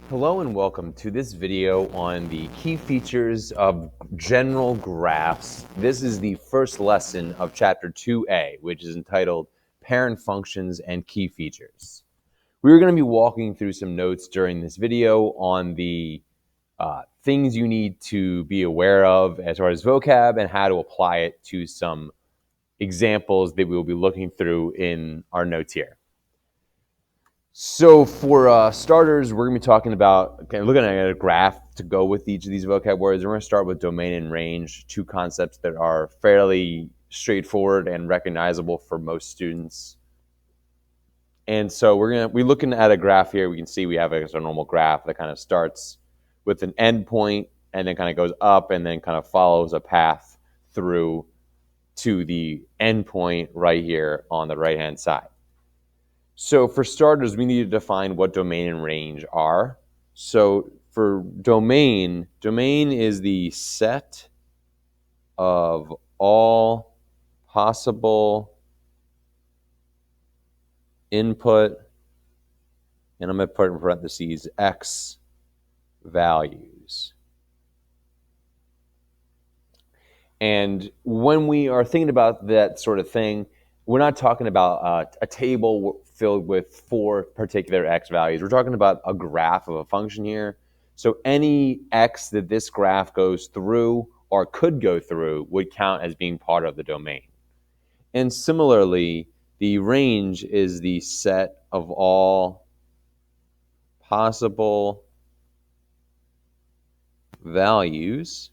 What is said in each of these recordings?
Hello and welcome to this video on the key features of general graphs. This is the first lesson of chapter 2a, which is entitled Parent Functions and Key Features. We're going to be walking through some notes during this video on the things you need to be aware of as far as vocab and how to apply it to some examples that we'll be looking through in our notes here. So for starters, we're going to be talking about, looking at a graph to go with each of these vocab words. We're going to start with domain and range, two concepts that are fairly straightforward and recognizable for most students. And so we're looking at a graph here. We can see we have a normal graph that kind of starts with an endpoint and then kind of goes up and then kind of follows a path through to the endpoint right here on the right-hand side. So for starters, we need to define what domain and range are. So for domain is the set of all possible input, and I'm going to put in parentheses, x values. And when we are thinking about that sort of thing, we're not talking about a table filled with 4 particular x values. We're talking about a graph of a function here. So any x that this graph goes through or could go through would count as being part of the domain. And similarly, the range is the set of all possible values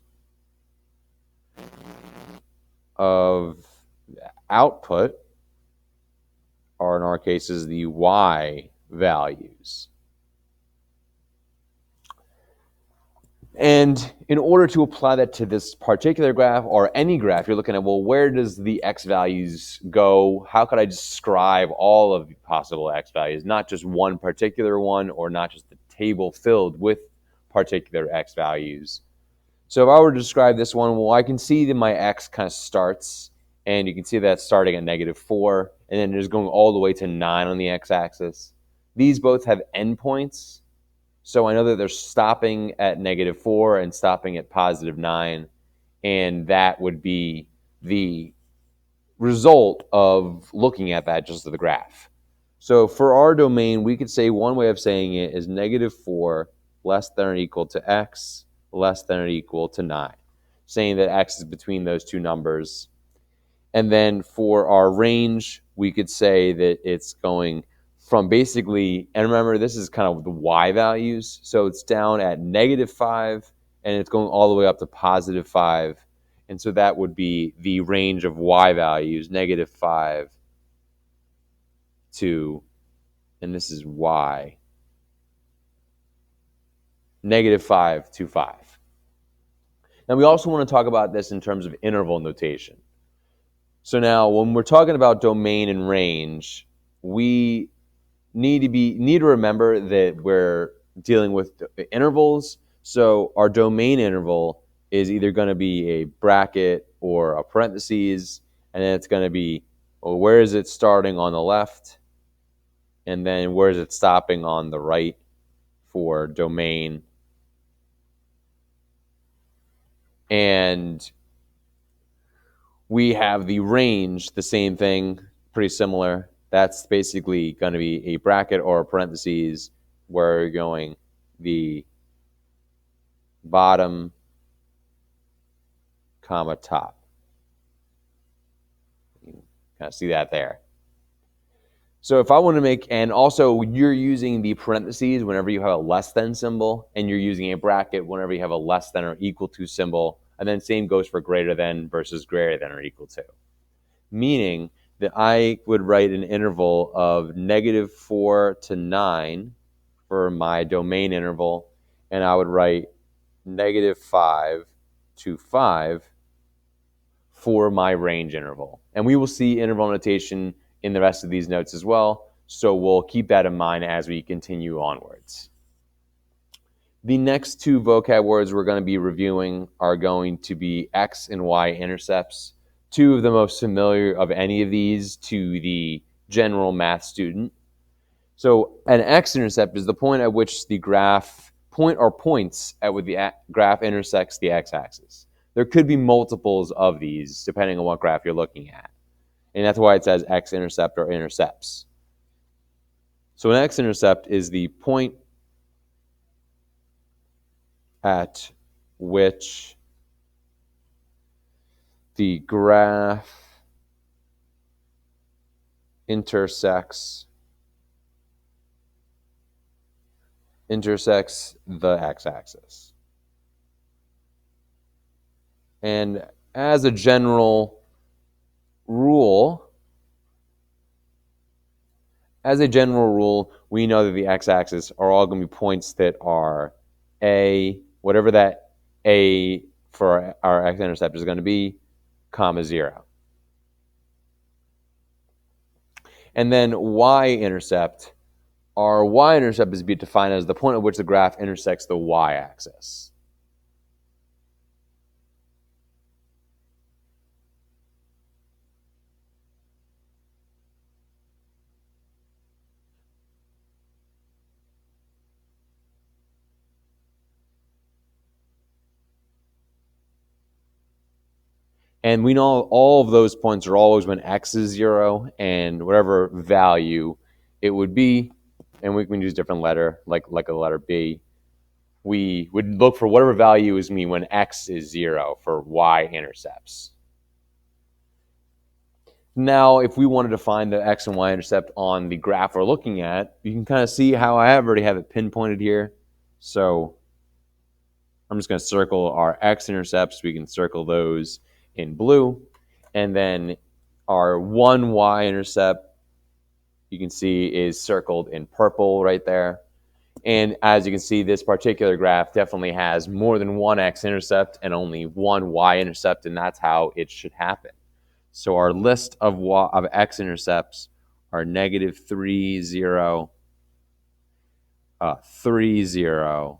of output, or in our cases, the y values. And in order to apply that to this particular graph or any graph, you're looking at, well, where does the x values go? How could I describe all of the possible x values, not just one particular one or not just the table filled with particular x values? So if I were to describe this one, well, I can see that my x kind of starts, and you can see that starting at -4, and then just going all the way to 9 on the x-axis. These both have endpoints, so I know that they're stopping at -4 and stopping at +9, and that would be the result of looking at that just as the graph. So for our domain, we could say one way of saying it is -4 less than or equal to x less than or equal to 9, saying that x is between those two numbers. And then for our range, we could say that it's going from basically, and remember, this is kind of the y values, so it's down at -5, and it's going all the way up to +5. And so that would be the range of y values, -5 to, and this is y, -5 to 5. Now, we also want to talk about this in terms of interval notation. So now, when we're talking about domain and range, we need to remember that we're dealing with intervals. So our domain interval is either going to be a bracket or a parentheses, and then it's going to be, well, where is it starting on the left, and then where is it stopping on the right for domain. And we have the range, the same thing, pretty similar. That's basically going to be a bracket or a parentheses where you're going the bottom, comma, top. You can kind of see that there. So if I want to make, and also you're using the parentheses whenever you have a less than symbol, and you're using a bracket whenever you have a less than or equal to symbol, and then same goes for greater than versus greater than or equal to. Meaning that I would write an interval of -4 to 9 for my domain interval, and I would write -5 to 5 for my range interval. And we will see interval notation in the rest of these notes as well, so we'll keep that in mind as we continue onwards. The next two vocab words we're going to be reviewing are going to be x and y intercepts, two of the most familiar of any of these to the general math student. So an x-intercept is the point at which the graph points at which the graph intersects the x-axis. There could be multiples of these depending on what graph you're looking at. And that's why it says x-intercept or intercepts. So an x-intercept is the point at which the graph intersects the x-axis. And as a general rule, we know that the x-axis are all going to be points that are a, whatever that a for our x-intercept is going to be, comma 0. And then y-intercept, our y-intercept is defined as the point at which the graph intersects the y-axis. And we know all of those points are always when x is 0 and whatever value it would be, and we can use a different letter, like a letter B. We would look for whatever value is me when x is 0 for y-intercepts. Now, if we wanted to find the x and y-intercept on the graph we're looking at, you can kind of see how I already have it pinpointed here. So I'm just going to circle our x-intercepts. We can circle those in blue. And then our one y-intercept, you can see, is circled in purple right there. And as you can see, this particular graph definitely has more than one x-intercept and only one y-intercept, and that's how it should happen. So our list of x-intercepts are negative 3, 0, 3, 0,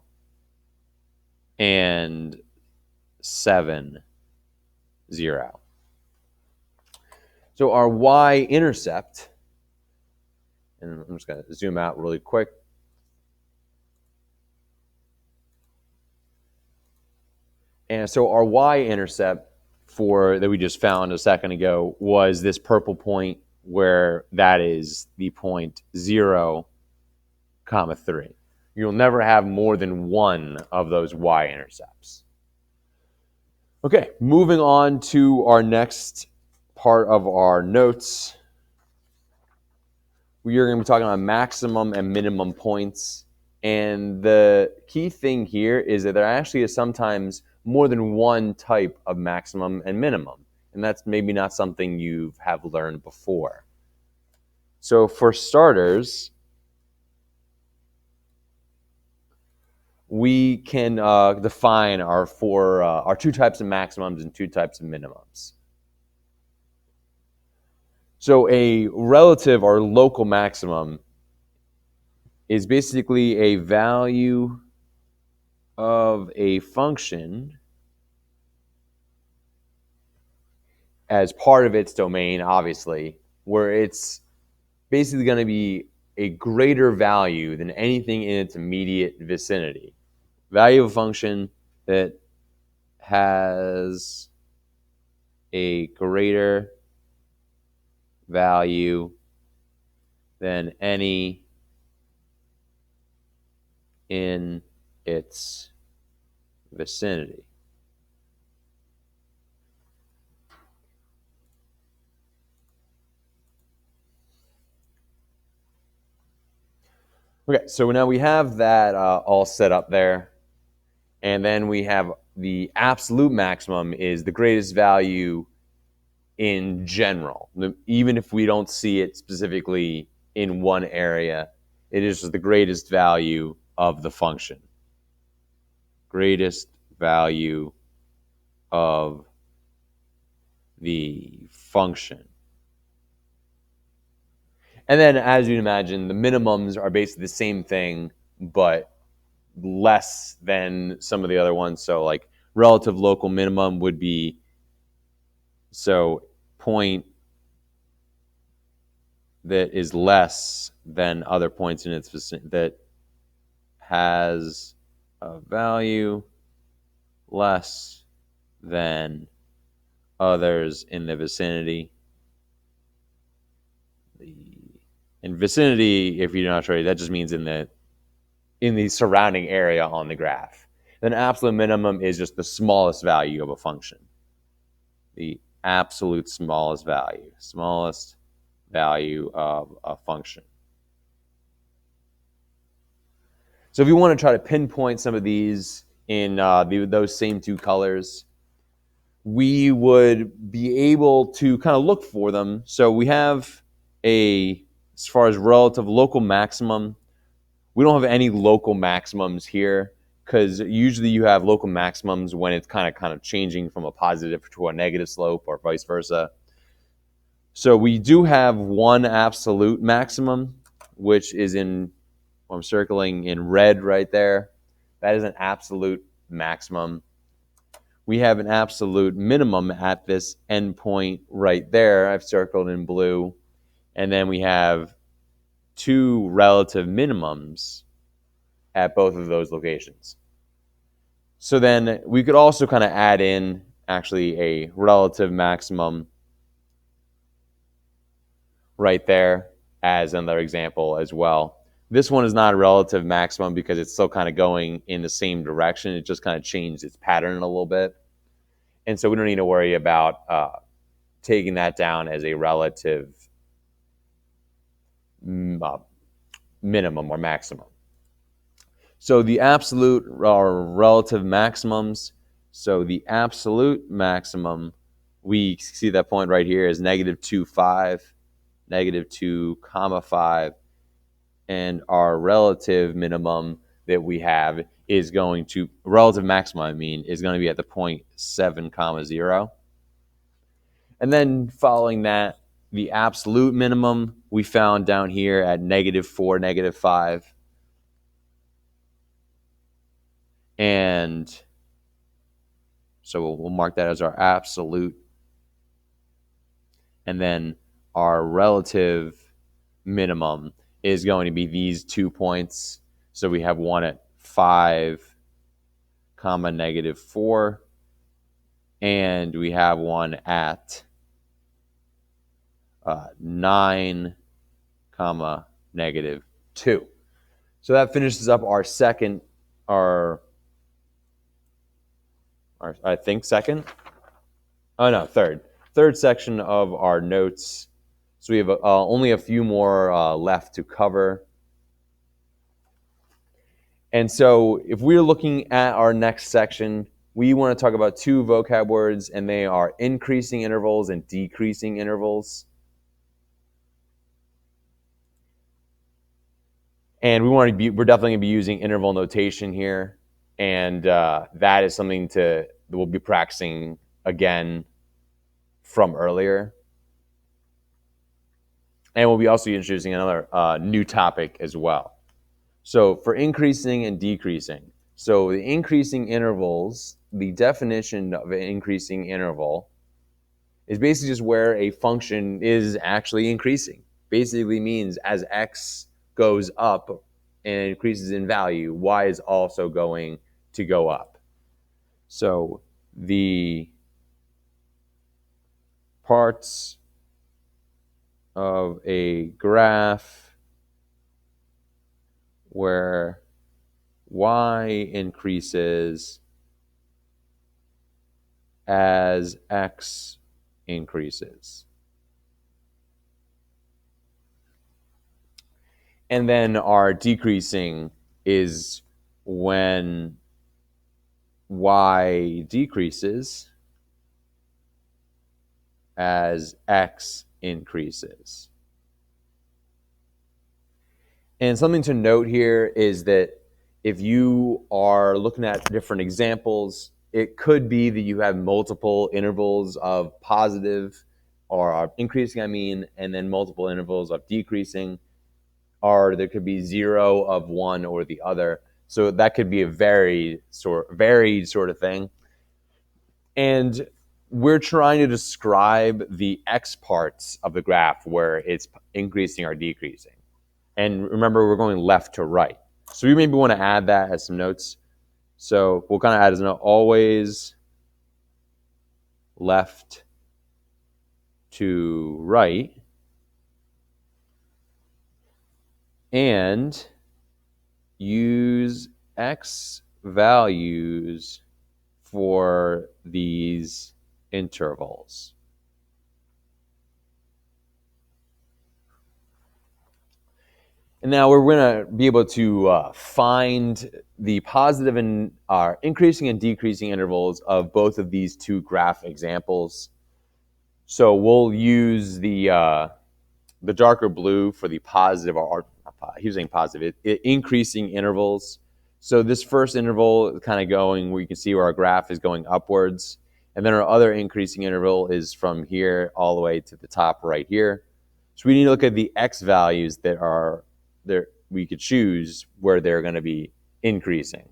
and 7, 0. So our y-intercept, and I'm just going to zoom out really quick. And so our y-intercept that we just found a second ago was this purple point where that is the point 0, comma 3. You'll never have more than one of those y-intercepts. Okay, moving on to our next part of our notes. We are going to be talking about maximum and minimum points. And the key thing here is that there actually is sometimes more than one type of maximum and minimum. And that's maybe not something you have learned before. So for starters, we can define our two types of maximums and two types of minimums. So a relative or local maximum is basically a value of a function as part of its domain, obviously, where it's basically going to be a greater value than anything in its immediate vicinity. Value of a function that has a greater value than any in its vicinity. Okay, so now we have that all set up there. And then we have the absolute maximum is the greatest value in general. Even if we don't see it specifically in one area, it is the greatest value of the function. Greatest value of the function. And then, as you'd imagine, the minimums are basically the same thing, but less than some of the other ones. So like relative local minimum would be, so point that is less than other points in its vicinity, that has a value less than others in the vicinity. In vicinity, if you're not sure, that just means in the surrounding area on the graph. Then absolute minimum is just the smallest value of a function. The absolute smallest value of a function. So if you want to try to pinpoint some of these in those same two colors, we would be able to kind of look for them. So we have as far as relative local maximum, we don't have any local maximums here, because usually you have local maximums when it's kind of changing from a positive to a negative slope or vice versa. So we do have one absolute maximum, which is I'm circling in red right there. That is an absolute maximum. We have an absolute minimum at this endpoint right there. I've circled in blue. And then we have two relative minimums at both of those locations. So then we could also kind of add in actually a relative maximum right there as another example as well. This one is not a relative maximum because it's still kind of going in the same direction. It just kind of changed its pattern a little bit. And so we don't need to worry about taking that down as a relative minimum or maximum. So the absolute or relative maximums. So the absolute maximum, we see that point right here is -2, 5, -2, 5, and our relative minimum that we have is going to, relative maximum, is going to be at the point 7, 0. And then following that, the absolute minimum we found down here at -4, -5. And so we'll mark that as our absolute. And then our relative minimum is going to be these 2 points. So we have one at 5, -4, and we have one at 9, -2. So that finishes up our second, I think second. Oh no, third section of our notes. So we have only a few more left to cover. And so if we're looking at our next section, we want to talk about two vocab words, and they are increasing intervals and decreasing intervals. And we're definitely going to be using interval notation here. And that is something that we'll be practicing again from earlier. And we'll be also introducing another new topic as well. So for increasing and decreasing. So the increasing intervals, the definition of an increasing interval is basically just where a function is actually increasing. Basically means as x goes up and increases in value, y is also going to go up. So the parts of a graph where y increases as x increases. And then our decreasing is when y decreases as x increases. And something to note here is that if you are looking at different examples, it could be that you have multiple intervals of positive or increasing, and then multiple intervals of decreasing, or there could be 0 of one or the other. So that could be a varied sort of thing. And we're trying to describe the x parts of the graph where it's increasing or decreasing. And remember, we're going left to right. So we maybe want to add that as some notes. So we'll kind of add as a note, always left to right. And use x values for these intervals. And now we're going to be able to find the positive and increasing and decreasing intervals of both of these two graph examples. So we'll use the darker blue for the positive, or he was saying positive, increasing intervals. So this first interval is kind of going where you can see where our graph is going upwards. And then our other increasing interval is from here all the way to the top right here. So we need to look at the x values that are there. We could choose where they're going to be increasing.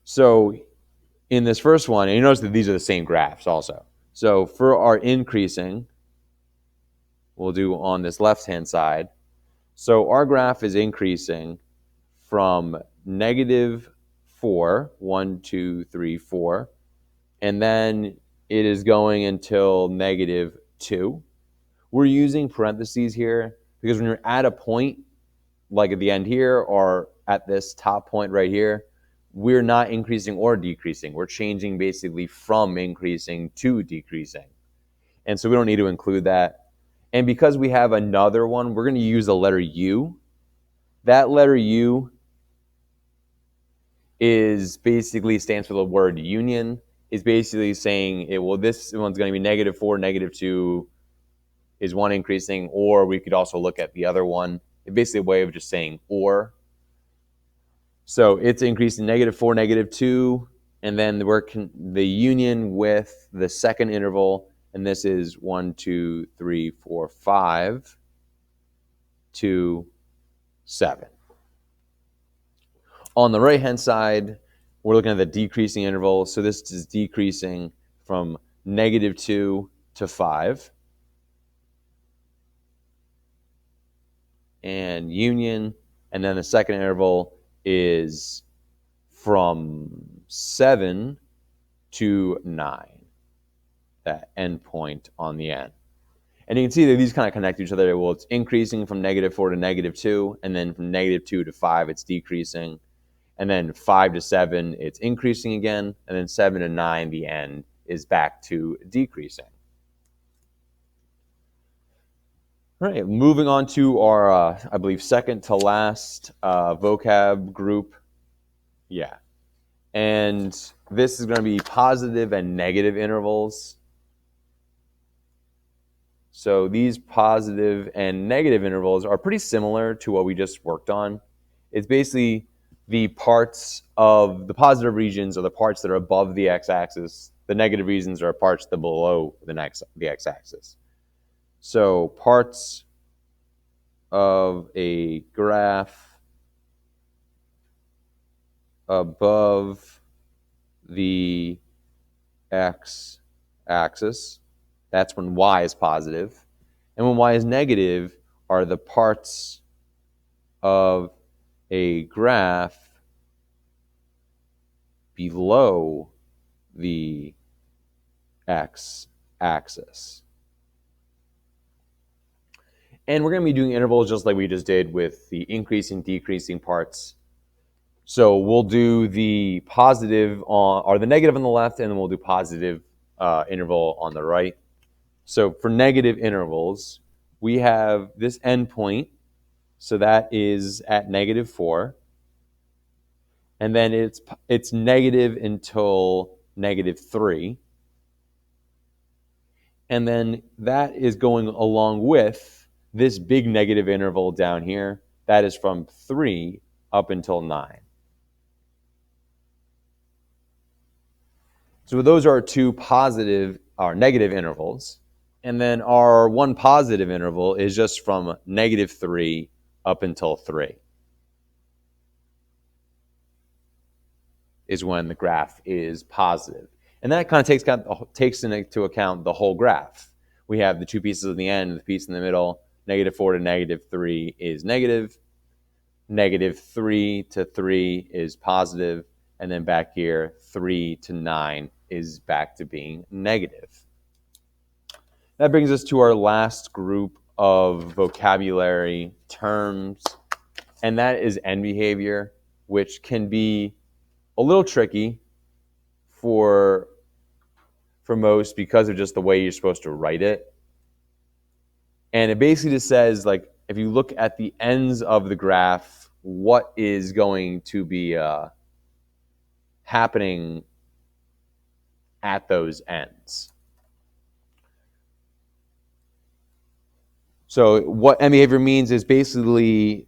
So in this first one, and you notice that these are the same graphs also. So for our increasing, we'll do on this left-hand side. So our graph is increasing from -4, 1, 2, 3, 4, and then it is going until -2. We're using parentheses here because when you're at a point, like at the end here or at this top point right here, we're not increasing or decreasing. We're changing basically from increasing to decreasing. And so we don't need to include that. And because we have another one, we're going to use the letter U. That letter U is basically stands for the word union. Is basically saying, this one's going to be -4, -2 is one increasing, or we could also look at the other one. It's basically a way of just saying or. So it's increasing -4, -2, and then the union with the second interval, and this is 1, 2, 3, 4, 5, 2, 7. On the right-hand side, we're looking at the decreasing interval. So this is decreasing from -2 to 5. And union, and then the second interval is from 7 to 9, that end point on the end. And you can see that these kind of connect to each other. Well, it's increasing from -4 to -2, and then from -2 to 5, it's decreasing. And then 5 to 7, it's increasing again. And then 7 to 9, the end, is back to decreasing. All right, moving on to our, I believe, second to last vocab group. Yeah. And this is going to be positive and negative intervals. So these positive and negative intervals are pretty similar to what we just worked on. It's basically the parts of the positive regions are the parts that are above the x-axis. The negative regions are parts that are below the x-axis. So parts of a graph above the x-axis, that's when y is positive. And when y is negative are the parts of a graph below the x-axis. And we're going to be doing intervals just like we just did with the increasing, decreasing parts. So we'll do the positive or the negative on the left, and then we'll do positive interval on the right. So for negative intervals, we have this endpoint. So that is at -4. And then it's negative until -3. And then that is going along with this big negative interval down here. That is from 3 up until 9. So those are two positive or negative intervals. And then our one positive interval is just from -3 up until 3. Is when the graph is positive. And that kind of takes into account the whole graph. We have the two pieces at the end, the piece in the middle. -4 to -3 is negative. -3 to 3 is positive. And then back here, 3 to 9 is back to being negative. That brings us to our last group of vocabulary terms, and that is end behavior, which can be a little tricky for most because of just the way you're supposed to write it. And it basically just says, like, if you look at the ends of the graph, what is going to be happening at those ends. So what end behavior means is basically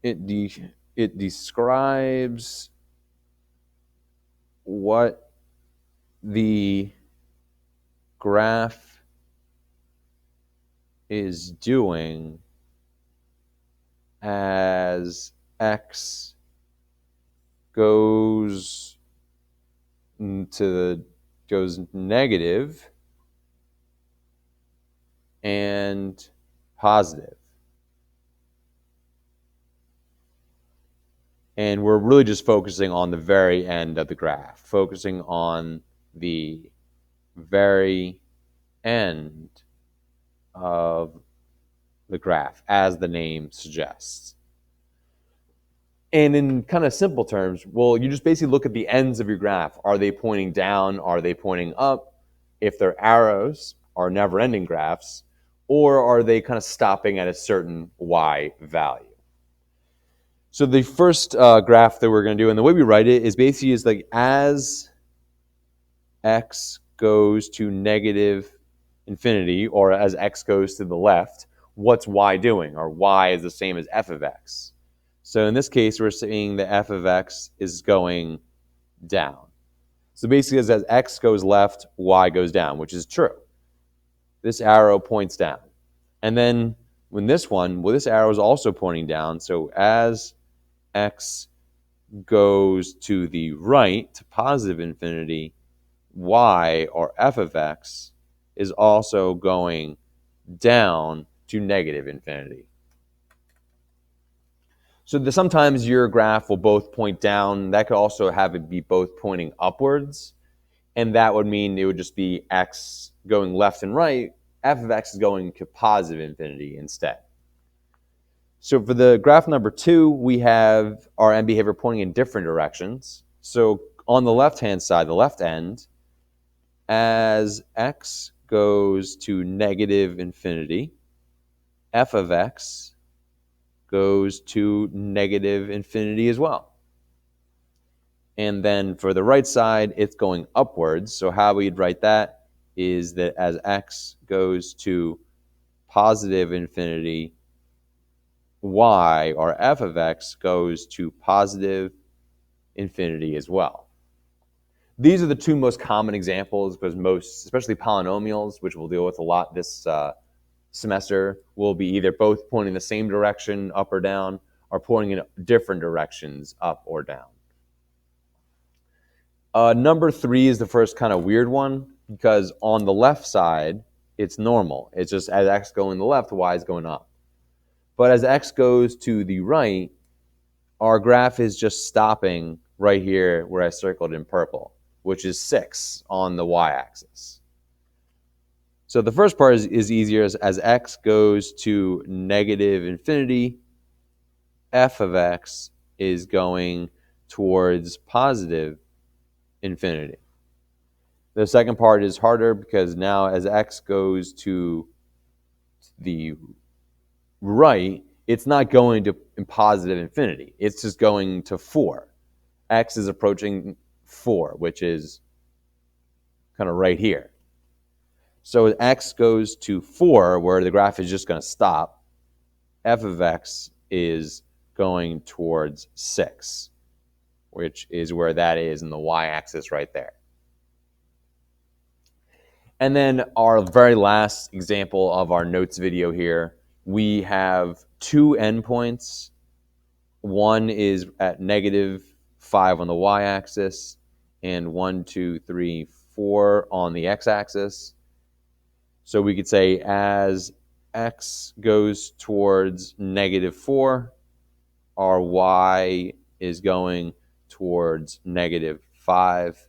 it describes what the graph is doing as x goes negative and positive. And we're really just focusing on the very end of the graph, focusing on the very end of the graph, as the name suggests. And in kind of simple terms, well, you just basically look at the ends of your graph. Are they pointing down? Are they pointing up? If they're arrows, are never-ending graphs, or are they kind of stopping at a certain y value? So the first graph that we're going to do, and the way we write it is basically is like as x goes to negative infinity, or as x goes to the left, what's y doing? Or y is the same as f of x. So in this case, we're saying that f of x is going down. So basically, as x goes left, y goes down, which is true. This arrow points down. And then when this arrow is also pointing down. So as x goes to the right, to positive infinity, y, or f of x, is also going down to negative infinity. So sometimes your graph will both point down. That could also have it be both pointing upwards. And that would mean it would just be x going left and right. F of x is going to positive infinity instead. So for the graph number 2, we have our end behavior pointing in different directions. So on the left-hand side, the left end, as x goes to negative infinity, f of x goes to negative infinity as well. And then for the right side, it's going upwards. So how we'd write that is that as x goes to positive infinity, y, or f of x, goes to positive infinity as well. These are the two most common examples, because most, especially polynomials, which we'll deal with a lot this semester, will be either both pointing the same direction, up or down, or pointing in different directions, up or down. Number 3 is the first kind of weird one, because on the left side, it's normal. It's just as x going to the left, y is going up. But as x goes to the right, our graph is just stopping right here where I circled in purple, which is 6 on the y-axis. So the first part is easier. As x goes to negative infinity, f of x is going towards positive infinity. The second part is harder, because now as x goes to the right, it's not going to positive infinity. It's just going to 4. X is approaching 4, which is kind of right here. So as x goes to 4, where the graph is just going to stop, f of x is going towards 6, which is where that is in the y-axis right there. And then our very last example of our notes video here, we have 2 endpoints. One is at -5 on the y-axis, and 1, 2, 3, 4 on the x-axis. So we could say as x goes towards -4, our y is going towards -5.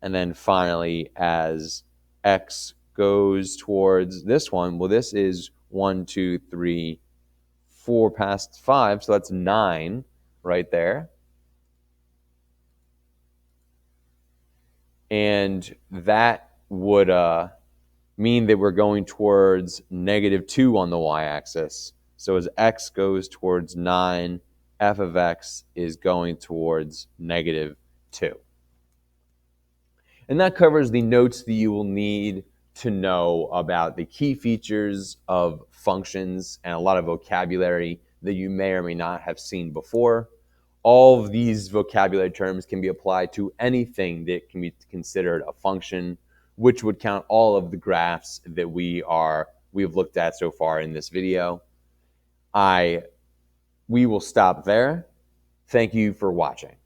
And then finally, as x goes towards this one, well, this is 1, 2, 3, 4 past 5, so that's 9 right there. And that would mean that we're going towards -2 on the y-axis. So as x goes towards 9, f of x is going towards -2. And that covers the notes that you will need to know about the key features of functions and a lot of vocabulary that you may or may not have seen before. All of these vocabulary terms can be applied to anything that can be considered a function, which would count all of the graphs that we've looked at so far in this video. We will stop there. Thank you for watching.